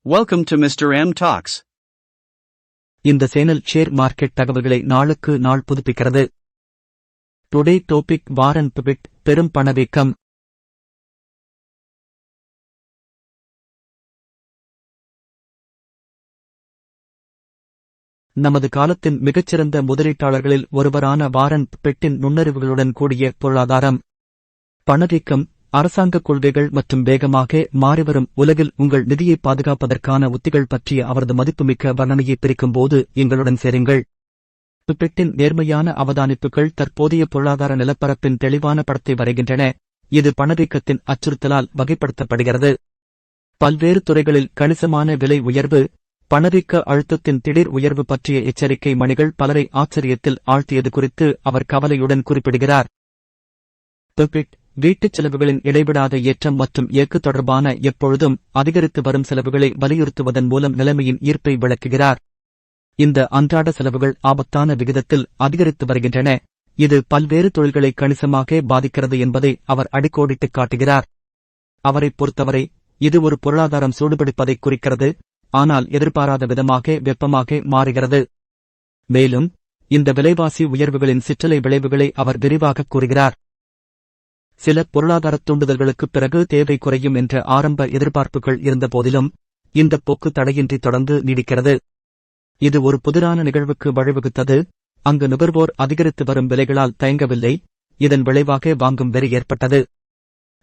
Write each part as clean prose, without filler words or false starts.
Welcome to Mr. M Talks. இந்த channel share market தகவல்களை நாளுக்கு நாள் புதுப்பிக்கிறது. டுடே டாபிக் வாரன் பஃபெட் பெரும் பணவீக்கம். நமது காலத்தின் மிகச்சிறந்த முதலீட்டாளர்களில் ஒருவரான வாரன் பஃபெட்டின் நுண்ணறிவுகளுடன் கூடிய பொருளாதாரம், பணவீக்கம், அரசாங்க கொள்கைகள் மற்றும் வேகமாக மாறிவரும் உலகில் உங்கள் நிதியை பாதுகாப்பதற்கான உத்திகள் பற்றிய அவரது மதிப்புமிக்க வர்ணனையை பிரிக்கும்போது எங்களுடன் சேருங்கள். பஃபெட்டின் நேர்மையான அவதானிப்புகள் தற்போதைய பொருளாதார நிலப்பரப்பின் தெளிவான படத்தை வரைகின்றன, இது பணவீக்கத்தின் அச்சுறுத்தலால் வகைப்படுத்தப்படுகிறது. பல்வேறு துறைகளில் கணிசமான விலை உயர்வு, பணவீக்க அழுத்தத்தின் திடீர் உயர்வு பற்றிய எச்சரிக்கை மணிகள் பலரை ஆச்சரியத்தில் ஆழ்த்தியது குறித்து அவர் கவலையுடன் குறிப்பிடுகிறார். பஃபெட் வீட்டுச் செலவுகளின் இடைவிடாத ஏற்றம் மற்றும் இயக்கு தொடர்பான எப்பொழுதும் அதிகரித்து வரும் செலவுகளை வலியுறுத்துவதன் மூலம் நிலைமையின் ஈர்ப்பை விளக்குகிறார். இந்த அன்றாட செலவுகள் ஆபத்தான விகிதத்தில் அதிகரித்து வருகின்றன, இது பல்வேறு தொழில்களை கணிசமாக பாதிக்கிறது என்பதை அவர் அடிக்கோடிட்டுக் காட்டுகிறார். அவரைப் பொறுத்தவரை இது ஒரு பொருளாதாரம் சூடுபிடிப்பதை குறிக்கிறது, ஆனால் எதிர்பாராத விதமாக வெப்பமாக மாறுகிறது. மேலும் இந்த விலைவாசி உயர்வுகளின் சிற்றலை விளைவுகளை அவர் விரிவாகக் கூறுகிறார். சில பொருளாதார தூண்டுதல்களுக்குப் பிறகு தேவை குறையும் என்ற ஆரம்ப எதிர்பார்ப்புகள் இருந்தபோதிலும் இந்த போக்கு தடையின்றி தொடர்ந்து நீடிக்கிறது. இது ஒரு புதிரான நிகழ்வுக்கு வழிவகுத்தது, அங்கு நுகர்வோர் அதிகரித்து வரும் விலைகளால் தயங்கவில்லை, இதன் விளைவாக வாங்கும் வெறி ஏற்பட்டது.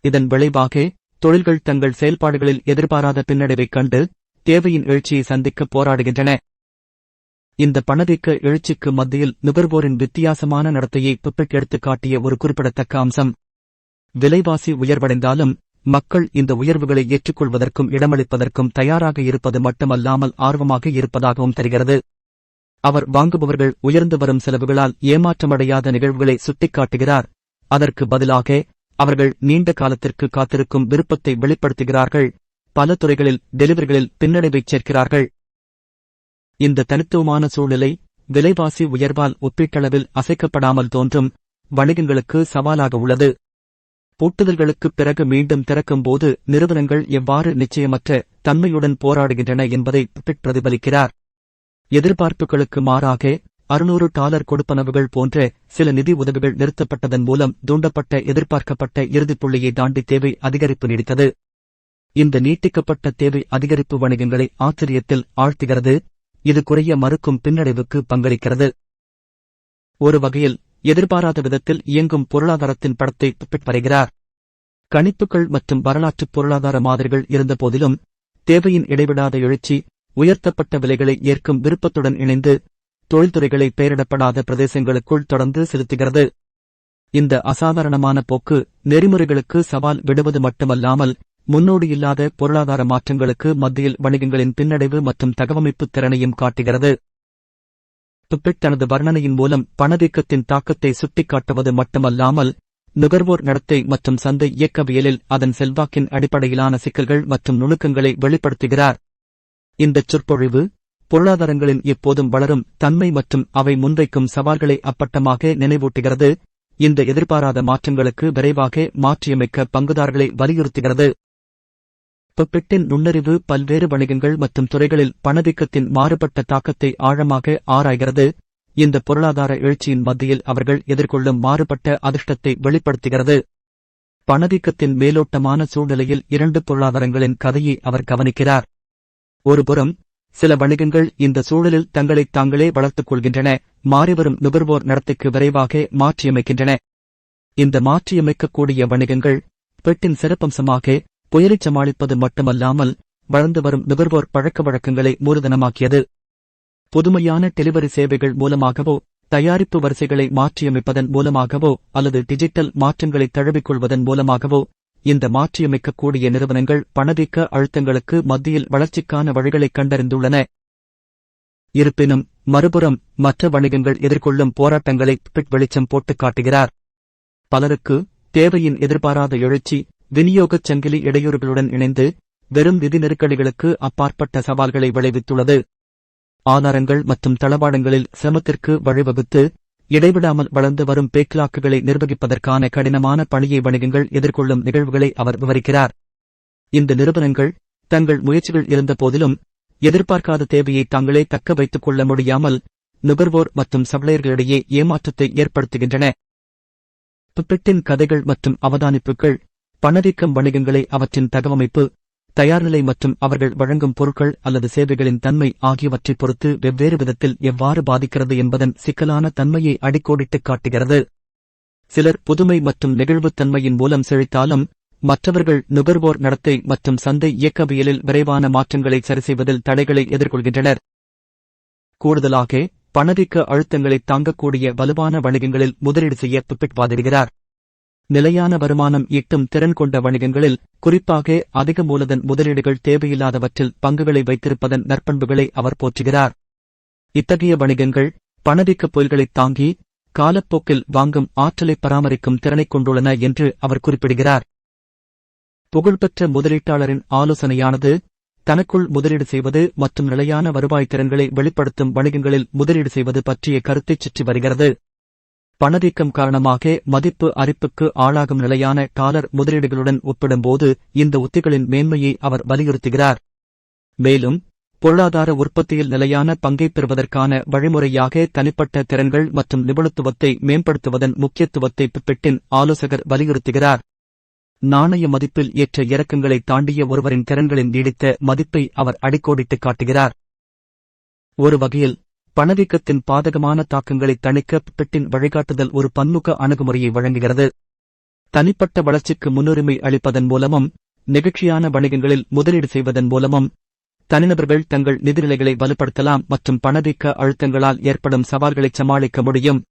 இதன் விளைவாக தொழில்கள் தங்கள் செயல்பாடுகளில் எதிர்பாராத பின்னடைவைக் கண்டு தேவையின் எழுச்சியை சந்திக்க போராடுகின்றன. இந்த பணவீக்க எழுச்சிக்கு மத்தியில் நுகர்வோரின் வித்தியாசமான நடத்தையை பஃபெட் எடுத்துக் காட்டிய ஒரு குறிப்பிடத்தக்க அம்சம். விலைவாசி உயர்வடைந்தாலும் மக்கள் இந்த உயர்வுகளை ஏற்றுக்கொள்வதற்கும் இடமளிப்பதற்கும் தயாராக இருப்பது மட்டுமல்லாமல் ஆர்வமாக இருப்பதாகவும் தெரிகிறது. அவர் வாங்குபவர்கள் உயர்ந்து வரும் செலவுகளால் ஏமாற்றமடையாத நிகழ்வுகளை சுட்டிக்காட்டுகிறார், அதற்கு பதிலாக அவர்கள் நீண்ட காலத்திற்கு காத்திருக்கும் விருப்பத்தை வெளிப்படுத்துகிறார்கள், பல துறைகளில் டெலிவரிகளில் பின்னடைவைச் சேர்க்கிறார்கள். இந்த தனித்துவமான சூழ்நிலை விலைவாசி உயர்வால் ஒப்பீட்டளவில் அசைக்கப்படாமல் தோன்றும் வணிகங்களுக்கு சவாலாக உள்ளது. பூட்டுதல்களுக்குப் பிறகு மீண்டும் திறக்கும்போது நிறுவனங்கள் எவ்வாறு நிச்சயமற்ற தன்மையுடன் போராடுகின்றன என்பதை பஃபெட் பிரதிபலிக்கிறார். எதிர்பார்ப்புகளுக்கு மாறாக $600 கொடுப்பனவுகள் போன்ற சில நிதி உதவிகள் நிறுத்தப்பட்டதன் மூலம் தூண்டப்பட்ட எதிர்பார்க்கப்பட்ட இறுதிப்புள்ளியை தாண்டி தேவை அதிகரிப்பு நீடித்தது. இந்த நீட்டிக்கப்பட்ட தேவை அதிகரிப்பு வணிகங்களை ஆச்சரியத்தில் ஆழ்த்துகிறது, இது குறைய மறுக்கும் பின்னடைவுக்கு பங்களிக்கிறது. ஒரு வகையில் எதிர்பாராத விதத்தில் இயங்கும் பொருளாதாரத்தின் படத்தை பஃபெட் வரைகிறார். கணிப்புகள் மற்றும் வரலாற்றுப் பொருளாதார மாதிரிகள் இருந்தபோதிலும் தேவையின் இடைவிடாத எழுச்சி உயர்த்தப்பட்ட விலைகளை ஏற்கும் விருப்பத்துடன் இணைந்து தொழில்துறைகளை பெயரிடப்படாத பிரதேசங்களுக்குள் தொடர்ந்து செலுத்துகிறது. இந்த அசாதாரணமான போக்கு நெறிமுறைகளுக்கு சவால் விடுவது மட்டுமல்லாமல் முன்னோடியில்லாத பொருளாதார மாற்றங்களுக்கு மத்தியில் வணிகங்களின் பின்னடைவு மற்றும் தகவமைப்பு திறனையும் காட்டுகிறது. பஃபெட் தனது வர்ணனையின் மூலம் பணவீக்கத்தின் தாக்கத்தை சுட்டிக்காட்டுவது மட்டுமல்லாமல் நுகர்வோர் நடத்தை மற்றும் சந்தை இயக்கவியலில் அதன் செல்வாக்கின் அடிப்படையிலான சிக்கல்கள் மற்றும் நுணுக்கங்களை வெளிப்படுத்துகிறார். இந்தச் சொற்பொழிவு பொருளாதாரங்களின் எப்போதும் வளரும் தன்மை மற்றும் அவை முன்வைக்கும் சவால்களை அப்பட்டமாக நினைவூட்டுகிறது, இந்த எதிர்பாராத மாற்றங்களுக்கு விரைவாக மாற்றியமைக்க பங்குதாரர்களை வலியுறுத்துகிறது. பஃபெட்டின் நுண்ணறிவு பல்வேறு வணிகங்கள் மற்றும் துறைகளில் பணவீக்கத்தின் மாறுபட்ட தாக்கத்தை ஆழமாக ஆராய்கிறது, இந்த பொருளாதார எழுச்சியின் மத்தியில் அவர்கள் எதிர்கொள்ளும் மாறுபட்ட அதிர்ஷ்டத்தை வெளிப்படுத்துகிறது. பணவீக்கத்தின் மேலோட்டமான சூழ்நிலையில் இரண்டு பொருளாதாரங்களின் கதையை அவர் கவனிக்கிறார். ஒருபுறம் சில வணிகங்கள் இந்த சூழலில் தங்களைத் தாங்களே வளர்த்துக் கொள்கின்றன, மாறிவரும் நுகர்வோர் நடத்தைக்கு விரைவாக மாற்றியமைக்கின்றன. இந்த மாற்றியமைக்கக்கூடிய வணிகங்கள் பஃபெட்டின் சிறப்பம்சமாக புயலைச் சமாளிப்பது மட்டுமல்லாமல் வளர்ந்து வரும் நுகர்வோர் பழக்க வழக்கங்களை மூலதனமாக்கியது. புதுமையான டெலிவரி சேவைகள் மூலமாகவோ, தயாரிப்பு வரிசைகளை மாற்றியமைப்பதன் மூலமாகவோ அல்லது டிஜிட்டல் மாற்றங்களை தழுவிக்கொள்வதன் மூலமாகவோ இந்த மாற்றியமைக்கக்கூடிய நிறுவனங்கள் பணவீக்க அழுத்தங்களுக்கு மத்தியில் வளர்ச்சிக்கான வழிகளைக் கண்டறிந்துள்ளன. இருப்பினும் மறுபுறம் மற்ற வணிகங்கள் எதிர்கொள்ளும் போராட்டங்களை பஃபெட் வெளிச்சம் போட்டுக் காட்டுகிறார். பலருக்கு தேவையின் எதிர்பாராத எழுச்சி விநியோகச் சங்கிலி இடையூறுகளுடன் இணைந்து வெறும் நிதி நெருக்கடிகளுக்கு அப்பாற்பட்ட சவால்களை விளைவித்துள்ளது. ஆதாரங்கள் மற்றும் தளவாடங்களில் சிரமத்திற்கு வழிவகுத்து இடைவிடாமல் வளர்ந்து வரும் பேக்லாக்குகளை நிர்வகிப்பதற்கான கடினமான பணியை வணிகங்கள் எதிர்கொள்ளும் நிகழ்வுகளை அவர் விவரிக்கிறார். இந்த நிறுவனங்கள் தங்கள் முயற்சிகள் இருந்த போதிலும் எதிர்பார்க்காத தேவையை தாங்களே தக்க வைத்துக் கொள்ள முடியாமல் நுகர்வோர் மற்றும் சப்ளையர்களிடையே ஏமாற்றத்தை ஏற்படுத்துகின்றன. பிப்பெட்டின் கதைகள் மற்றும் அவதானிப்புகள் பணவீக்கம் வணிகங்களை அவற்றின் தகவமைப்பு, தயார்நிலை மற்றும் அவர்கள் வழங்கும் பொருட்கள் அல்லது சேவைகளின் தன்மை ஆகியவற்றைப் பொறுத்து வெவ்வேறு விதத்தில் எவ்வாறு பாதிக்கிறது என்பதன் சிக்கலான தன்மையை அடிக்கோடிட்டுக் காட்டுகிறது. சிலர் புதுமை மற்றும் நெகிழ்வுத்தன்மையின் மூலம் செழித்தாலும் மற்றவர்கள் நுகர்வோர் நடத்தை மற்றும் சந்தை இயக்கவியலில் விரைவான மாற்றங்களை சரிசெய்வதில் தடைகளை எதிர்கொள்கின்றனர். கூடுதலாக, பணவீக்க அழுத்தங்களை தாங்கக்கூடிய வலுவான வணிகங்களில் முதலீடு செய்ய பிப்பெட் வாதிடுகிறார். நிலையான வருமானம் ஈட்டும் திறன் கொண்ட வணிகங்களில், குறிப்பாக அதிக மூலதன முதலீடுகள் தேவையில்லாதவற்றில் பங்குகளை வைத்திருப்பதன் நற்பண்புகளை அவர் போற்றுகிறார். இத்தகைய வணிகங்கள் பணவீக்கப் புயல்களைத் தாங்கி காலப்போக்கில் வாங்கும் ஆற்றலை பராமரிக்கும் திறனைக் கொண்டுள்ளன என்று அவர் குறிப்பிடுகிறார். புகழ்பெற்ற முதலீட்டாளரின் ஆலோசனையானது தனக்குள் முதலீடு செய்வது மற்றும் நிலையான வருவாய் திறன்களை வெளிப்படுத்தும் வணிகங்களில் முதலீடு செய்வது பற்றிய கருத்தைச் சுற்றி வருகிறது. பணவீக்கம் காரணமாக மதிப்பு அரிப்புக்கு ஆளாகும் நிலையான டாலர் முதலீடுகளுடன் ஒப்பிடும்போது இந்த உத்திகளின் மேன்மையை அவர் வலியுறுத்துகிறார். மேலும், பொருளாதார உற்பத்தியில் நிலையான பங்கைப் பெறுவதற்கான வழிமுறையாக தனிப்பட்ட திறன்கள் மற்றும் நிபுணத்துவத்தை மேம்படுத்துவதன் முக்கியத்துவத்தை பிப்பெட்டின் ஆலோசகர் வலியுறுத்துகிறார். நாணய மதிப்பில் ஏற்ற இறக்கங்களை தாண்டிய ஒருவரின் திறன்களின் நீடித்த மதிப்பை அவர் அடிக்கோடிட்டுக் காட்டுகிறார். ஒரு வகையில், பணவீக்கத்தின் பாதகமான தாக்கங்களை தணிக்க பிப்பெட்டின் வழிகாட்டுதல் ஒரு பன்முக அணுகுமுறையை வழங்குகிறது. தனிப்பட்ட வளர்ச்சிக்கு முன்னுரிமை அளிப்பதன் மூலமும், நெகிழ்ச்சியான வணிகங்களில் முதலீடு செய்வதன் மூலமும் தனிநபர்கள் தங்கள் நிதிநிலைகளை வலுப்படுத்தலாம் மற்றும் பணவீக்க அழுத்தங்களால் ஏற்படும் சவால்களை சமாளிக்க முடியும்.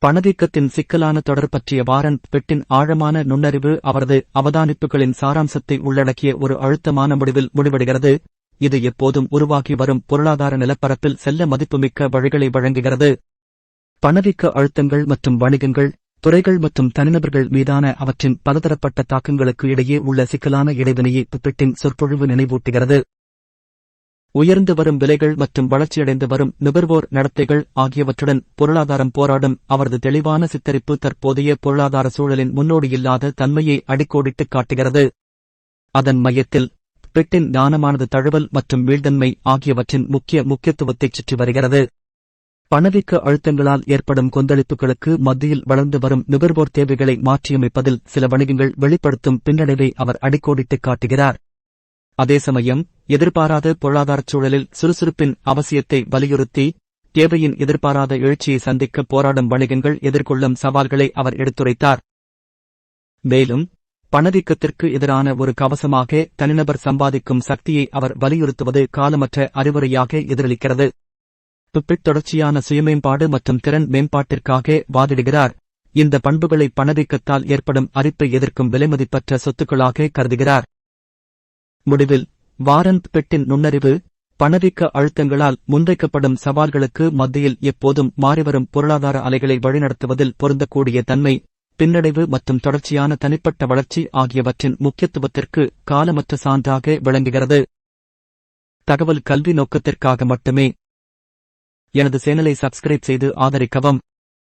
பணவீக்கத்தின் சிக்கலான தொடர் பற்றிய வாரன் பஃபெட்டின் ஆழமான நுண்ணறிவு அவரது அவதானிப்புகளின் சாராம்சத்தை உள்ளடக்கிய ஒரு அழுத்தமான முடிவில் முடிவடைகிறது. இது எப்போதும் உருவாகி வரும் பொருளாதார நிலப்பரப்பில் செல்ல மதிப்புமிக்க வழிகளை வழங்குகிறது. பணவீக்க அழுத்தங்கள் மற்றும் வணிகங்கள், துறைகள் மற்றும் தனிநபர்கள் மீதான அவற்றின் பலதரப்பட்ட தாக்கங்களுக்கு இடையே உள்ள சிக்கலான இடைவினையை பஃபெட்டின் சொற்பொழிவு நினைவூட்டுகிறது. உயர்ந்து வரும் விலைகள் மற்றும் வளர்ச்சியடைந்து வரும் நுகர்வோர் நடத்தைகள் ஆகியவற்றுடன் பொருளாதாரம் போராடும் அவரது தெளிவான சித்தரிப்பு தற்போதைய பொருளாதார சூழலின் முன்னோடியில்லாத தன்மையை அடிக்கோடிட்டுக் காட்டுகிறது. அதன் மையத்தில் பஃபெட்டின் ஞானமானது தழுவல் மற்றும் மீள்தன்மை ஆகியவற்றின் முக்கியத்துவத்தைச் சுற்றி வருகிறது. பணவீக்க அழுத்தங்களால் ஏற்படும் கொந்தளிப்புகளுக்கு மத்தியில் வளர்ந்து வரும் நுகர்வோர் தேவைகளை மாற்றியமைப்பதில் சில வணிகங்கள் வெளிப்படுத்தும் பின்னடைவை அவர் அடிக்கோடிட்டுக் காட்டுகிறார். அதே சமயம், எதிர்பாராத பொருளாதாரச் சூழலில் சுறுசுறுப்பின் அவசியத்தை வலியுறுத்தி தேவையின் எதிர்பாராத எழுச்சியை சந்திக்க போராடும் வணிகங்கள் எதிர்கொள்ளும் சவால்களை அவர் எடுத்துரைத்தார். மேலும், பணவீக்கத்திற்கு எதிரான ஒரு கவசமாக தனிநபர் சம்பாதிக்கும் சக்தியை அவர் வலியுறுத்துவது காலமற்ற அறிவுரையாக எதிரொலிக்கிறது. பிப்பெட் தொடர்ச்சியான சுயமேம்பாடு மற்றும் திறன் மேம்பாட்டிற்காக வாதிடுகிறார். இந்த பண்புகளை பணவீக்கத்தால் ஏற்படும் அரிப்பை எதிர்க்கும் விலைமதிப்பற்ற சொத்துக்களாக கருதுகிறார். முடிவில், வாரன் பஃபெட்டின் நுண்ணறிவு, பணவீக்க அழுத்தங்களால் முன்வைக்கப்படும் சவால்களுக்கு மத்தியில் எப்போதும் மாறிவரும் பொருளாதார அலைகளை வழிநடத்துவதில் பொருந்தக்கூடிய தன்மை, பின்னடைவு மற்றும் தொடர்ச்சியான தனிப்பட்ட வளர்ச்சி ஆகியவற்றின் முக்கியத்துவத்திற்கு காலமற்ற சான்றாக விளங்குகிறது. தகவல் கல்வி நோக்கத்திற்காக மட்டுமே. எனது சேனலை சப்ஸ்கிரைப் செய்து ஆதரிக்கவும்.